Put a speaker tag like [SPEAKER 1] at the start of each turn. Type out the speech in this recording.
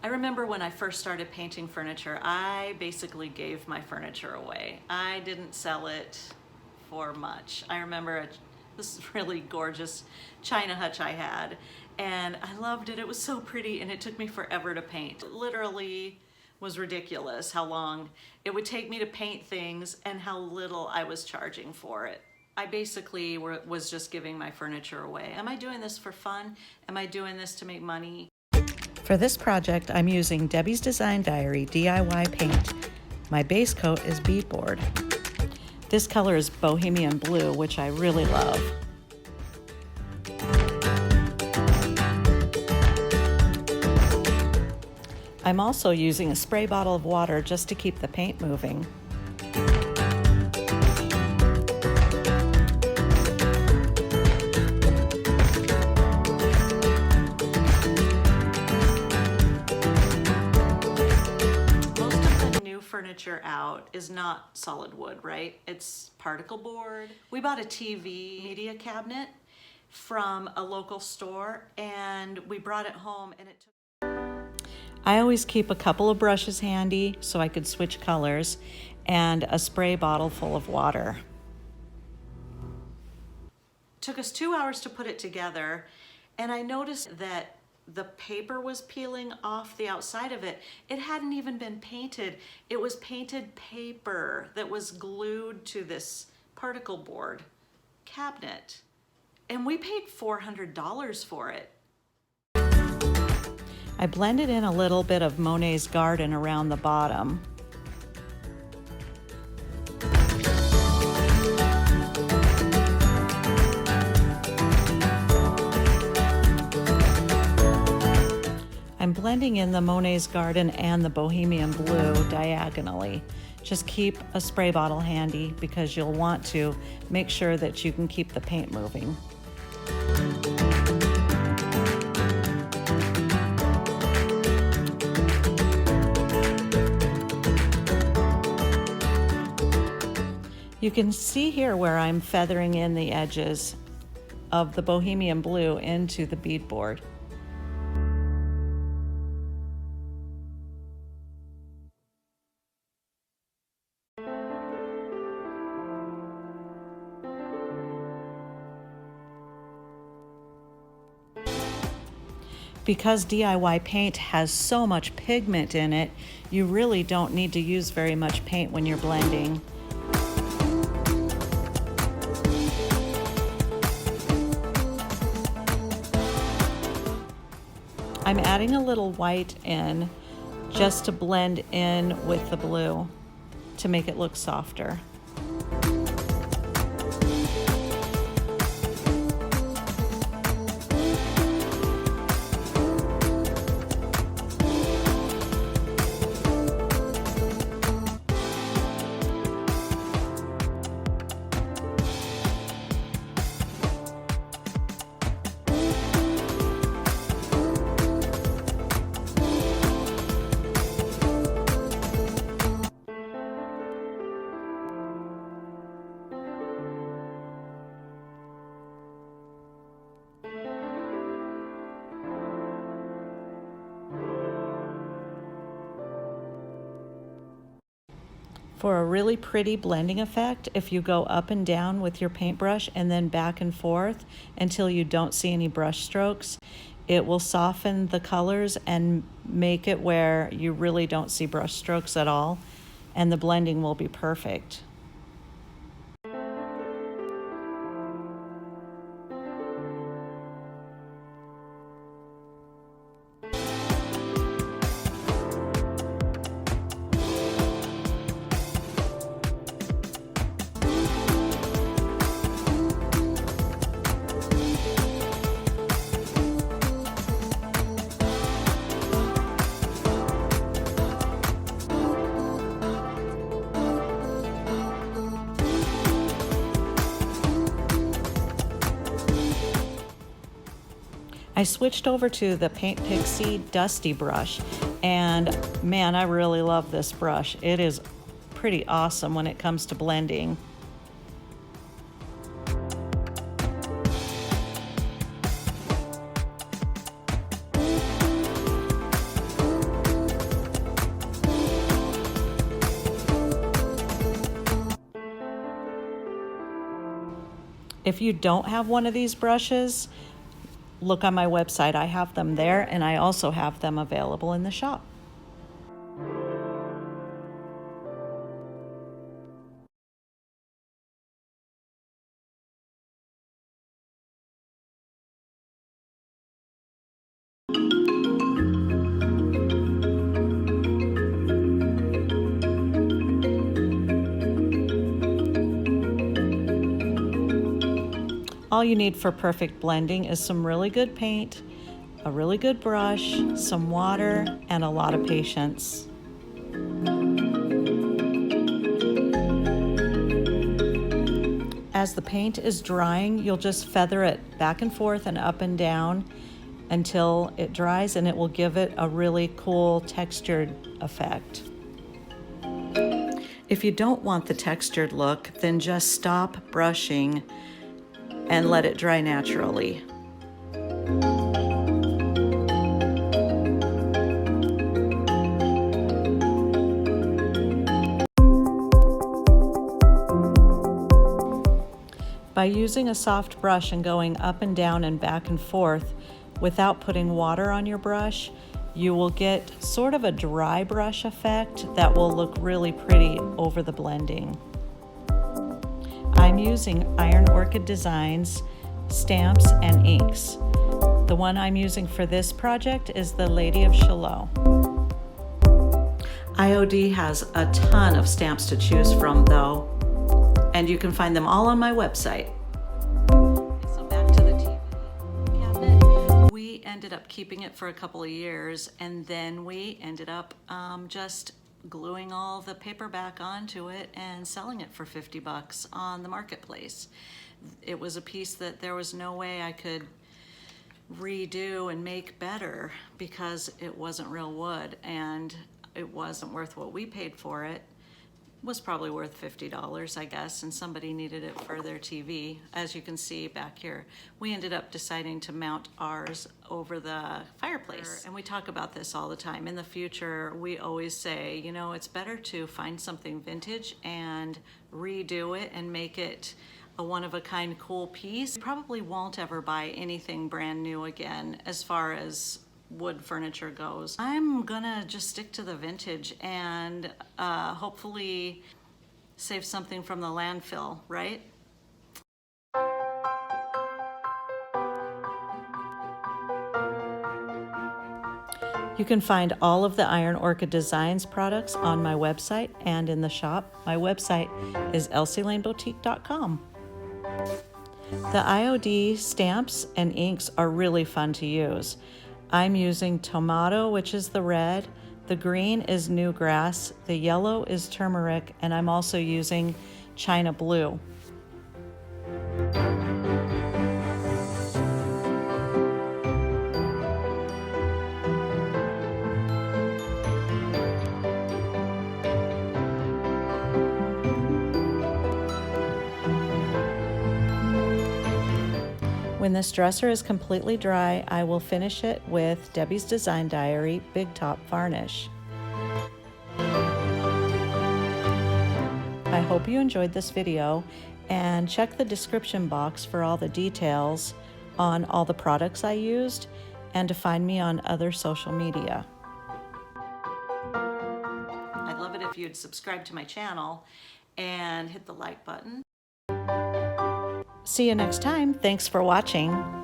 [SPEAKER 1] I remember when I first started painting furniture, I basically gave my furniture away. I didn't sell it for much. I remember this really gorgeous china hutch I had, and I loved it. It was so pretty, and it took me forever to paint. It literally was ridiculous how long it would take me to paint things and how little I was charging for it. I basically was just giving my furniture away. Am I doing this for fun? Am I doing this to make money?
[SPEAKER 2] For this project, I'm using Debbie's Design Diary DIY paint. My base coat is Bead Board. This color is Bohemian Blue, which I really love. I'm also using a spray bottle of water just to keep the paint moving.
[SPEAKER 1] Furniture out is not solid wood, right? It's particle board. We bought a TV media cabinet from a local store and we brought it home, and it took...
[SPEAKER 2] I always keep a couple of brushes handy so I could switch colors and a spray bottle full of water.
[SPEAKER 1] It took us 2 hours to put it together, and I noticed that the paper was peeling off the outside of it. It hadn't even been painted. It was painted paper that was glued to this particle board cabinet. And we paid $400 for it.
[SPEAKER 2] I blended in a little bit of Monet's garden around the bottom. I'm blending in the Monet's Garden and the Bohemian Blue diagonally. Just keep a spray bottle handy because you'll want to make sure that you can keep the paint moving. You can see here where I'm feathering in the edges of the Bohemian Blue into the bead board. Because DIY paint has so much pigment in it, you really don't need to use very much paint when you're blending. I'm adding a little white in just to blend in with the blue to make it look softer. For a really pretty blending effect, if you go up and down with your paintbrush and then back and forth until you don't see any brush strokes, it will soften the colors and make it where you really don't see brush strokes at all, and the blending will be perfect. I switched over to the Paint Pixie Dusty brush, and man, I really love this brush. It is pretty awesome when it comes to blending. If you don't have one of these brushes, look on my website. I have them there, and I also have them available in the shop. All you need for perfect blending is some really good paint, a really good brush, some water, and a lot of patience. As the paint is drying, you'll just feather it back and forth and up and down until it dries, and it will give it a really cool textured effect. If you don't want the textured look, then just stop brushing and let it dry naturally. By using a soft brush and going up and down and back and forth without putting water on your brush, you will get sort of a dry brush effect that will look really pretty over the blending. I'm using Iron Orchid Designs stamps and inks. The one I'm using for this project is the Lady of Shalott. IOD has a ton of stamps to choose from though, and you can find them all on my website. So back to the TV cabinet. We ended up keeping it for a couple of years, and then we ended up just gluing all the paper back onto it and selling it for 50 bucks on the marketplace. It was a piece that there was no way I could redo and make better because it wasn't real wood, and it wasn't worth what we paid for it. Was probably worth $50, I guess, and somebody needed it for their TV. As you can see back here, we ended up deciding to mount ours over the fireplace. And we talk about this all the time. In the future, we always say, you know, it's better to find something vintage and redo it and make it a one-of-a-kind cool piece. Probably won't ever buy anything brand new again as far as wood furniture goes. I'm gonna just stick to the vintage and hopefully save something from the landfill, right? You can find all of the Iron Orchid Designs products on my website and in the shop. My website is elsielaneboutique.com. The IOD stamps and inks are really fun to use. I'm using tomato, which is the red, the green is newgrass, the yellow is turmeric, and I'm also using China blue. When this dresser is completely dry, I will finish it with Debbie's Design Diary Big Top Varnish. I hope you enjoyed this video, and check the description box for all the details on all the products I used and to find me on other social media. I'd love it if you'd subscribe to my channel and hit the like button. See you next time. Thanks for watching.